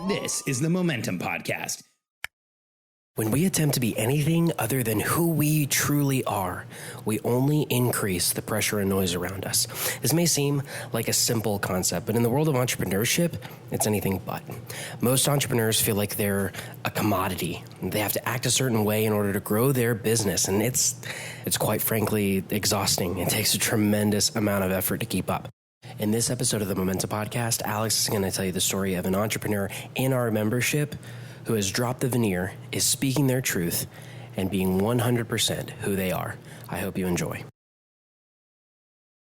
This is the Momentum Podcast. When we attempt to be anything other than who we truly are, we only increase the pressure and noise around us. This may seem like a simple concept, but in the world of entrepreneurship, it's anything but. Most entrepreneurs feel like they're a commodity. They have to act a certain way in order to grow their business, and it's quite frankly exhausting. It takes a tremendous amount of effort to keep up. In this episode of the Momentum Podcast, Alex is going to tell you the story of an entrepreneur in our membership who has dropped the veneer, is speaking their truth, and being 100% who they are. I hope you enjoy.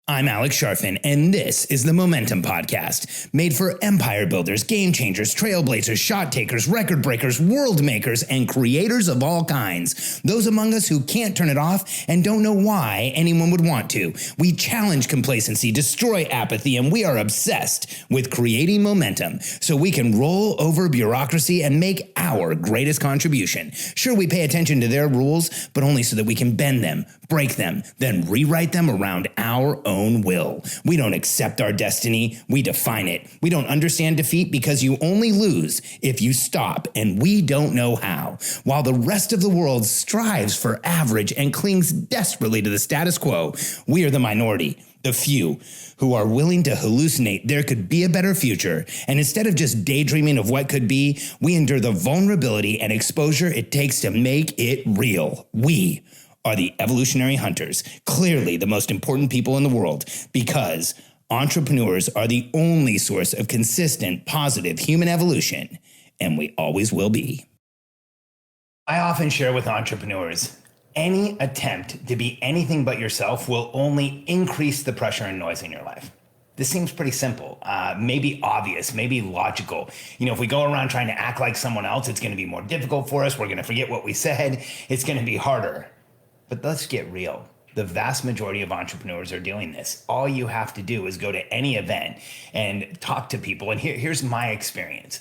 I'm Alex Sharfin, and this is the Momentum Podcast, made for empire builders, game changers, trailblazers, shot takers, record breakers, world makers, and creators of all kinds. Those among us who can't turn it off and don't know why anyone would want to. We challenge complacency, destroy apathy, and we are obsessed with creating momentum so we can roll over bureaucracy and make our greatest contribution. Sure, we pay attention to their rules, but only so that we can bend them, break them, then rewrite them around our own will. We don't accept our destiny, we define it. We don't understand defeat because you only lose if you stop, and we don't know how. While the rest of the world strives for average and clings desperately to the status quo, we are the minority, the few, who are willing to hallucinate there could be a better future. And instead of just daydreaming of what could be, we endure the vulnerability and exposure it takes to make it real. We are the evolutionary hunters, clearly the most important people in the world, because entrepreneurs are the only source of consistent, positive human evolution, and we always will be. I often share with entrepreneurs, any attempt to be anything but yourself will only increase the pressure and noise in your life. This seems pretty simple, maybe obvious, maybe logical. You know, if we go around trying to act like someone else, it's going to be more difficult for us. We're going to forget what we said. It's going to be harder. But let's get real. The vast majority of entrepreneurs are doing this. All you have to do is go to any event and talk to people. And here's my experience.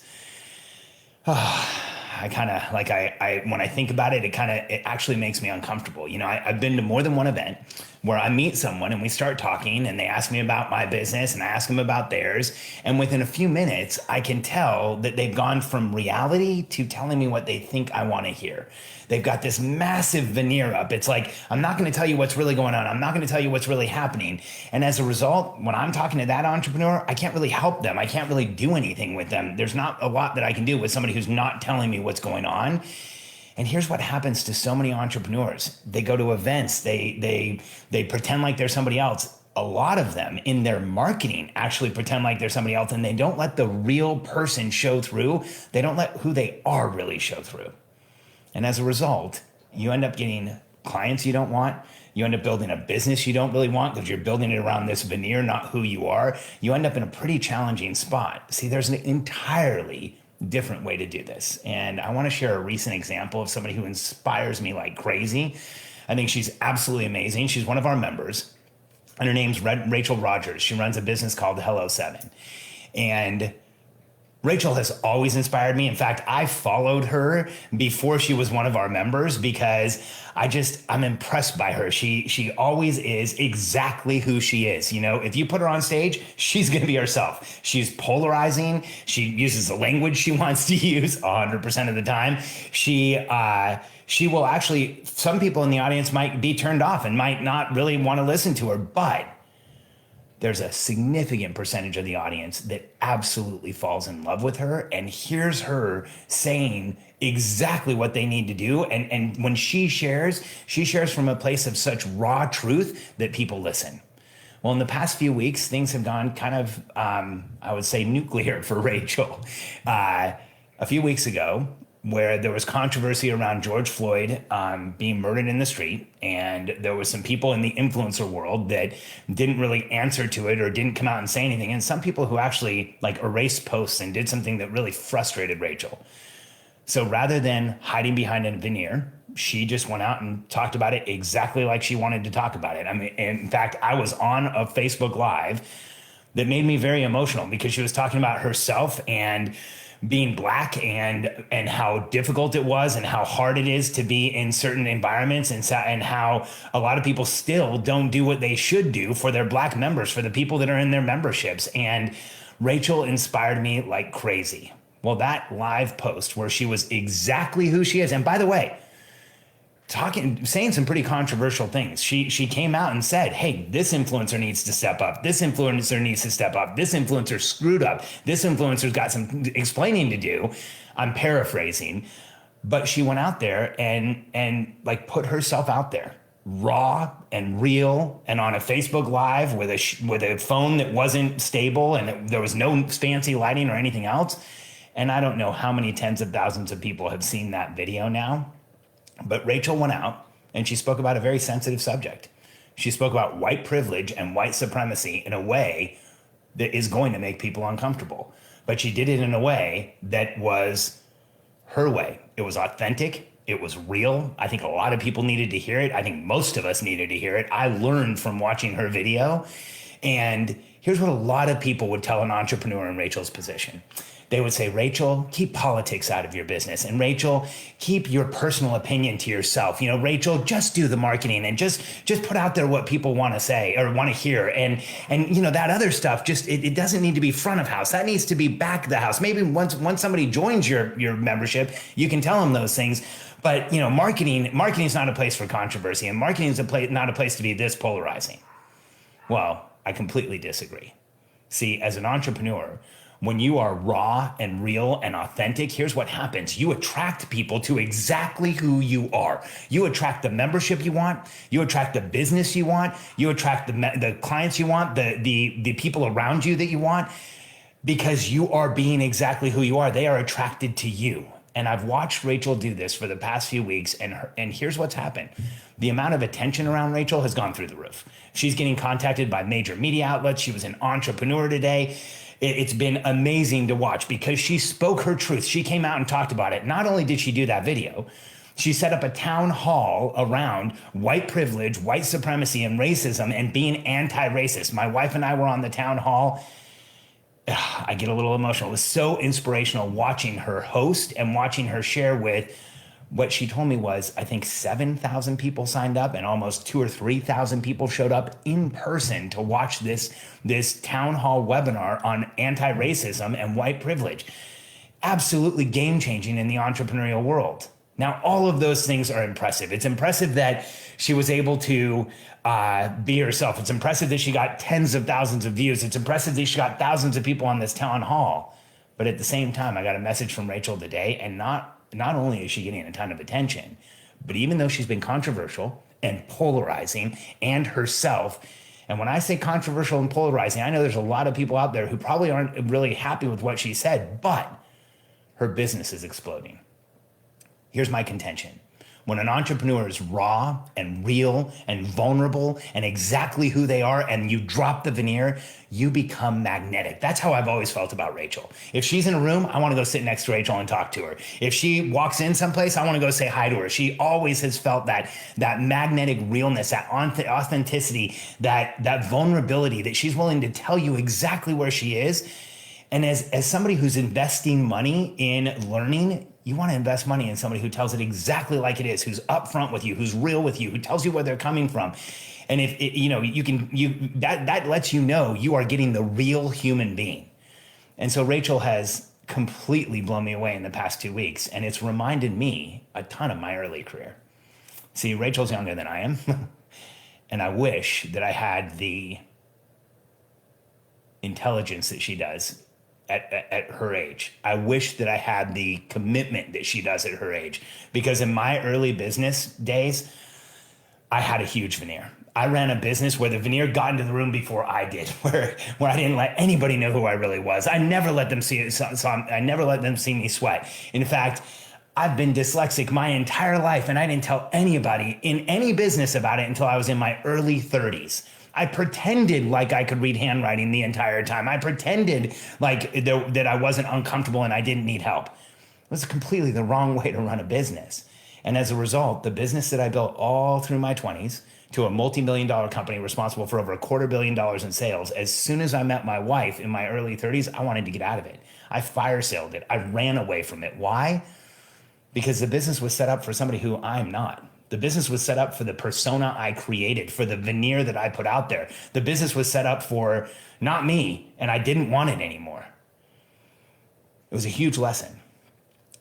When I think about it, it actually makes me uncomfortable. You know, I've been to more than one event where I meet someone and we start talking and they ask me about my business and I ask them about theirs. And within a few minutes, I can tell that they've gone from reality to telling me what they think I want to hear. They've got this massive veneer up. It's like, I'm not going to tell you what's really going on. I'm not going to tell you what's really happening. And as a result, when I'm talking to that entrepreneur, I can't really help them. I can't really do anything with them. There's not a lot that I can do with somebody who's not telling me what's going on. And here's what happens to so many entrepreneurs. They go to events, they pretend like they're somebody else. A lot of them in their marketing actually pretend like they're somebody else, and they don't let the real person show through. They don't let who they are really show through. And as a result, you end up getting clients you don't want. You end up building a business you don't really want because you're building it around this veneer, not who you are. You end up in a pretty challenging spot. See, there's an entirely different way to do this. And I want to share a recent example of somebody who inspires me like crazy. I think she's absolutely amazing. She's one of our members, and her name's Rachel Rogers. She runs a business called Hello 7. And Rachel has always inspired me. In fact, I followed her before she was one of our members because I'm impressed by her. She always is exactly who she is. You know, if you put her on stage, she's going to be herself. She's polarizing. She uses the language she wants to use 100% of the time. She will actually, some people in the audience might be turned off and might not really want to listen to her, but there's a significant percentage of the audience that absolutely falls in love with her and hears her saying exactly what they need to do. And when she shares from a place of such raw truth that people listen. Well, in the past few weeks, things have gone kind of, I would say, nuclear for Rachel. A few weeks ago, where there was controversy around George Floyd being murdered in the street. And there was some people in the influencer world that didn't really answer to it or didn't come out and say anything. And some people who actually erased posts and did something that really frustrated Rachel. So rather than hiding behind a veneer, she just went out and talked about it exactly like she wanted to talk about it. I mean, in fact, I was on a Facebook Live that made me very emotional because she was talking about herself and being Black and how difficult it was and how hard it is to be in certain environments and how a lot of people still don't do what they should do for their Black members, for the people that are in their memberships. And Rachel inspired me like crazy. Well, that live post where she was exactly who she is, and by the way, saying some pretty controversial things. She came out and said, hey, this influencer needs to step up. This influencer needs to step up. This influencer screwed up. This influencer's got some explaining to do. I'm paraphrasing, but she went out there and like put herself out there, raw and real, and on a Facebook Live with a phone that wasn't stable and there was no fancy lighting or anything else. And I don't know how many tens of thousands of people have seen that video now. But Rachel went out and she spoke about a very sensitive subject. She spoke about white privilege and white supremacy in a way that is going to make people uncomfortable. But she did it in a way that was her way. It was authentic. It was real. I think a lot of people needed to hear it. I think most of us needed to hear it. I learned from watching her video. And here's what a lot of people would tell an entrepreneur in Rachel's position. They would say, Rachel, keep politics out of your business. And Rachel, keep your personal opinion to yourself. Rachel, just do the marketing and just put out there what people want to say or want to hear. And that other stuff, it doesn't need to be front of house. That needs to be back of the house. Maybe once somebody joins your membership, you can tell them those things. But, marketing is not a place for controversy, and marketing is not a place to be this polarizing. Well, I completely disagree. See, as an entrepreneur, when you are raw and real and authentic, here's what happens. You attract people to exactly who you are. You attract the membership you want. You attract the business you want. You attract the clients you want, the people around you that you want, because you are being exactly who you are. They are attracted to you. And I've watched Rachel do this for the past few weeks, and here's what's happened. The amount of attention around Rachel has gone through the roof. She's getting contacted by major media outlets. She was an entrepreneur today. It's been amazing to watch because she spoke her truth. She came out and talked about it. Not only did she do that video, she set up a town hall around white privilege, white supremacy, and racism, and being anti-racist. My wife and I were on the town hall. I get a little emotional. It was so inspirational watching her host and watching her share with what she told me was, I think 7,000 people signed up and almost 2,000 or 3,000 people showed up in person to watch this town hall webinar on anti-racism and white privilege. Absolutely game-changing in the entrepreneurial world. Now, all of those things are impressive. It's impressive that she was able to be herself. It's impressive that she got tens of thousands of views. It's impressive that she got thousands of people on this town hall. But at the same time, I got a message from Rachel today, and not only is she getting a ton of attention, but even though she's been controversial and polarizing and herself, and when I say controversial and polarizing, I know there's a lot of people out there who probably aren't really happy with what she said, but her business is exploding. Here's my contention. When an entrepreneur is raw and real and vulnerable and exactly who they are, and you drop the veneer, you become magnetic. That's how I've always felt about Rachel. If she's in a room, I want to go sit next to Rachel and talk to her. If she walks in someplace, I want to go say hi to her. She always has felt that magnetic realness, that authenticity, that vulnerability, that she's willing to tell you exactly where she is. And as somebody who's investing money in learning, you want to invest money in somebody who tells it exactly like it is, who's upfront with you, who's real with you, who tells you where they're coming from. And if that lets you know you are getting the real human being. And so Rachel has completely blown me away in the past 2 weeks, and it's reminded me a ton of my early career. See, Rachel's younger than I am, and I wish that I had the intelligence that she does at her age. I wish that I had the commitment that she does at her age, because in my early business days, I had a huge veneer. I ran a business where the veneer got into the room before I did, where I didn't let anybody know who I really was. I never let them see it. I never let them see me sweat. In fact, I've been dyslexic my entire life, and I didn't tell anybody in any business about it until I was in my early 30s. I pretended like I could read handwriting the entire time. I pretended like that I wasn't uncomfortable and I didn't need help. It was completely the wrong way to run a business. And as a result, the business that I built all through my 20s to a multi-million-dollar company responsible for over $250 million in sales, as soon as I met my wife in my early 30s, I wanted to get out of it. I fire sailed it. I ran away from it. Why? Because the business was set up for somebody who I'm not. The business was set up for the persona I created, for the veneer that I put out there. The business was set up for not me, and I didn't want it anymore. It was a huge lesson.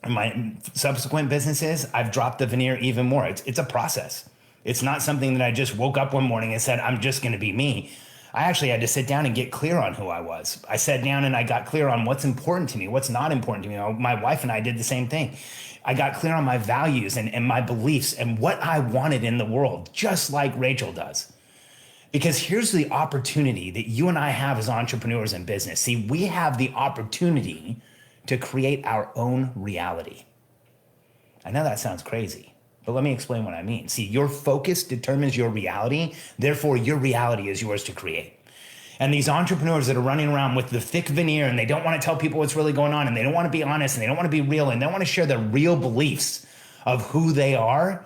In my subsequent businesses, I've dropped the veneer even more. It's a process. It's not something that I just woke up one morning and said, I'm just going to be me. I actually had to sit down and get clear on who I was. I sat down and I got clear on what's important to me, what's not important to me. My wife and I did the same thing. I got clear on my values and my beliefs and what I wanted in the world, just like Rachel does. Because here's the opportunity that you and I have as entrepreneurs in business. See, we have the opportunity to create our own reality. I know that sounds crazy, but let me explain what I mean. See, your focus determines your reality. Therefore, your reality is yours to create. And these entrepreneurs that are running around with the thick veneer and they don't want to tell people what's really going on and they don't want to be honest and they don't want to be real and they don't want to share the real beliefs of who they are,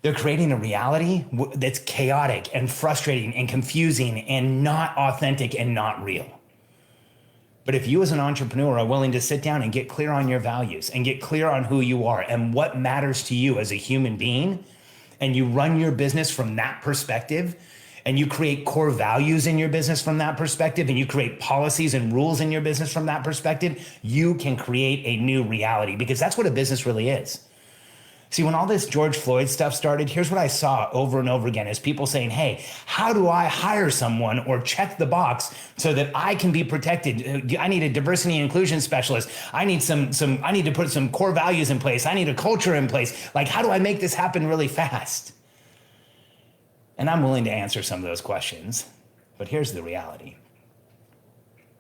they're creating a reality that's chaotic and frustrating and confusing and not authentic and not real. But if you as an entrepreneur are willing to sit down and get clear on your values and get clear on who you are and what matters to you as a human being, and you run your business from that perspective, and you create core values in your business from that perspective, and you create policies and rules in your business from that perspective, you can create a new reality, because that's what a business really is. See, when all this George Floyd stuff started, here's what I saw over and over again is people saying, hey, how do I hire someone or check the box so that I can be protected? I need a diversity and inclusion specialist. I need I need to put some core values in place. I need a culture in place. Like, how do I make this happen really fast? And I'm willing to answer some of those questions, but here's the reality.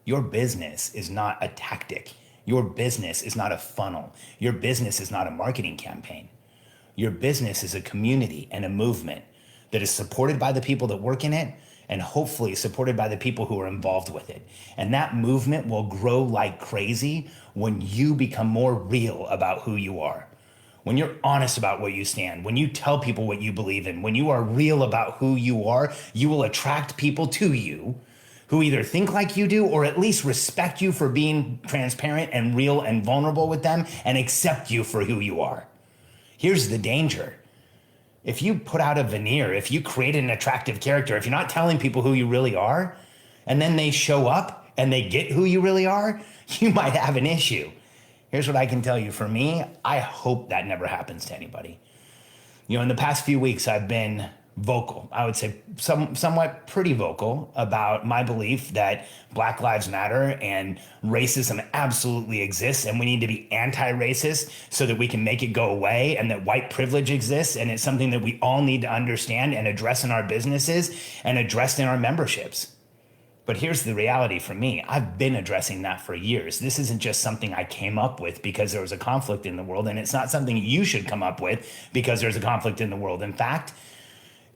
Your business is not a tactic. Your business is not a funnel. Your business is not a marketing campaign. Your business is a community and a movement that is supported by the people that work in it and hopefully supported by the people who are involved with it. And that movement will grow like crazy when you become more real about who you are. When you're honest about where you stand, when you tell people what you believe in, when you are real about who you are, you will attract people to you who either think like you do or at least respect you for being transparent and real and vulnerable with them and accept you for who you are. Here's the danger. If you put out a veneer, if you create an attractive character, if you're not telling people who you really are, and then they show up and they get who you really are, you might have an issue. Here's what I can tell you. For me, I hope that never happens to anybody. In the past few weeks, I've been vocal. I would say somewhat pretty vocal about my belief that Black Lives Matter and racism absolutely exists, and we need to be anti-racist so that we can make it go away, and that white privilege exists, and it's something that we all need to understand and address in our businesses and address in our memberships. But here's the reality for me. I've been addressing that for years. This isn't just something I came up with because there was a conflict in the world, and it's not something you should come up with because there's a conflict in the world. In fact,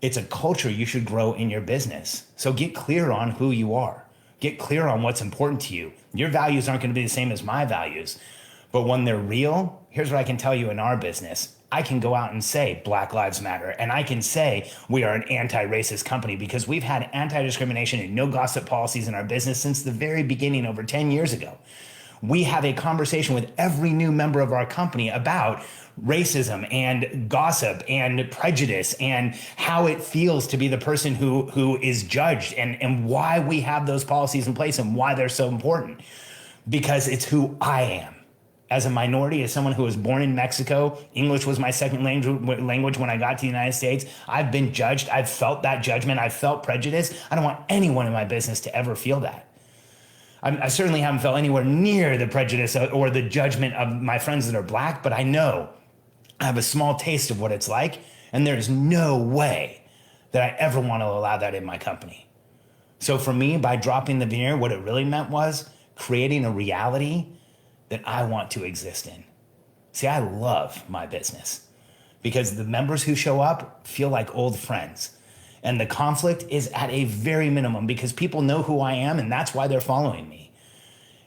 it's a culture you should grow in your business. So get clear on who you are. Get clear on what's important to you. Your values aren't going to be the same as my values. But when they're real, here's what I can tell you in our business. I can go out and say Black Lives Matter, and I can say we are an anti-racist company because we've had anti-discrimination and no gossip policies in our business since the very beginning over 10 years ago. We have a conversation with every new member of our company about racism and gossip and prejudice and how it feels to be the person who is judged and why we have those policies in place and why they're so important. Because it's who I am. As a minority, as someone who was born in Mexico, English was my second language when I got to the United States. I've been judged. I've felt that judgment. I've felt prejudice. I don't want anyone in my business to ever feel that. I certainly haven't felt anywhere near the prejudice or the judgment of my friends that are Black, but I know I have a small taste of what it's like, and there's no way that I ever want to allow that in my company. So for me, by dropping the veneer, what it really meant was creating a reality that I want to exist in. See, I love my business because the members who show up feel like old friends. And the conflict is at a very minimum because people know who I am, and that's why they're following me.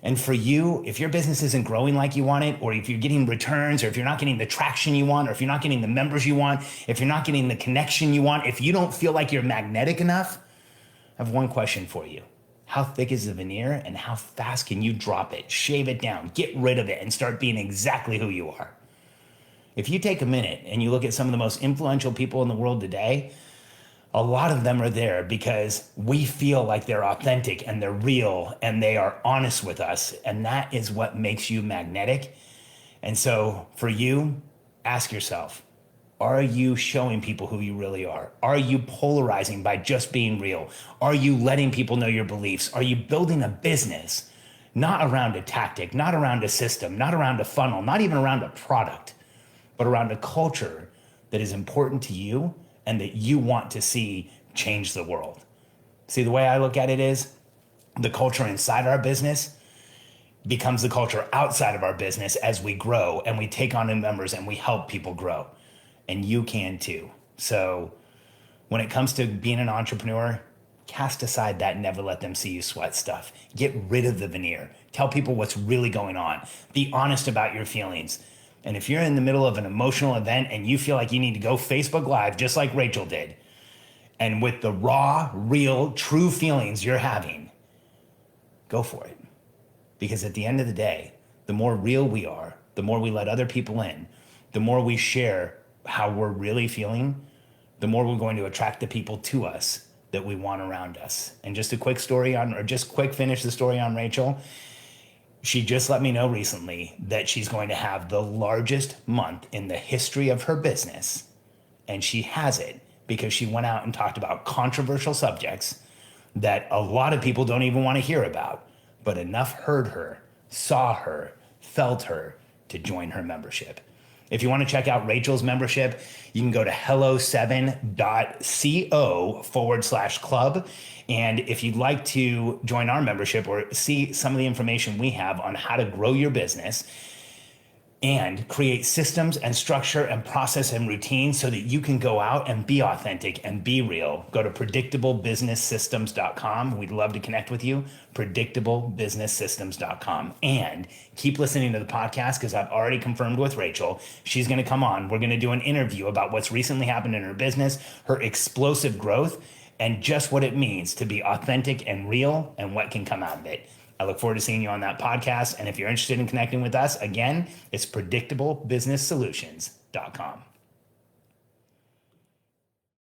And for you, if your business isn't growing like you want it, or if you're getting returns, or if you're not getting the traction you want, or if you're not getting the members you want, if you're not getting the connection you want, if you don't feel like you're magnetic enough, I have one question for you. How thick is the veneer, and how fast can you drop it, shave it down, get rid of it, and start being exactly who you are? If you take a minute and you look at some of the most influential people in the world today, A lot of them are there because we feel like they're authentic and they're real and they are honest with us. And that is what makes you magnetic. And so for you, ask yourself, are you showing people who you really are? Are you polarizing by just being real? Are you letting people know your beliefs? Are you building a business, not around a tactic, not around a system, not around a funnel, not even around a product, but around a culture that is important to you and that you want to see change the world? See, the way I look at it is the culture inside our business becomes the culture outside of our business as we grow and we take on new members and we help people grow. And you can too. So when it comes to being an entrepreneur, cast aside that never let them see you sweat stuff. Get rid of the veneer. Tell people what's really going on. Be honest about your feelings. And if you're in the middle of an emotional event and you feel like you need to go Facebook Live, just like Rachel did, and with the raw, real, true feelings you're having, go for it. Because at the end of the day, the more real we are, the more we let other people in, the more we share how we're really feeling, the more we're going to attract the people to us that we want around us. And just a quick story on, or just quick finish the story on Rachel. She just let me know recently that she's going to have the largest month in the history of her business. And she has it because she went out and talked about controversial subjects that a lot of people don't even want to hear about, but enough heard her, saw her, felt her to join her membership. If you want to check out Rachel's membership, you can go to hello7.co/club. And if you'd like to join our membership or see some of the information we have on how to grow your business and create systems and structure and process and routine so that you can go out and be authentic and be real, go to predictablebusinesssystems.com. We'd love to connect with you, predictablebusinesssystems.com. And keep listening to the podcast because I've already confirmed with Rachel. She's going to come on. We're going to do an interview about what's recently happened in her business, her explosive growth, and just what it means to be authentic and real and what can come out of it. I look forward to seeing you on that podcast. And if you're interested in connecting with us, again, it's predictablebusinesssolutions.com.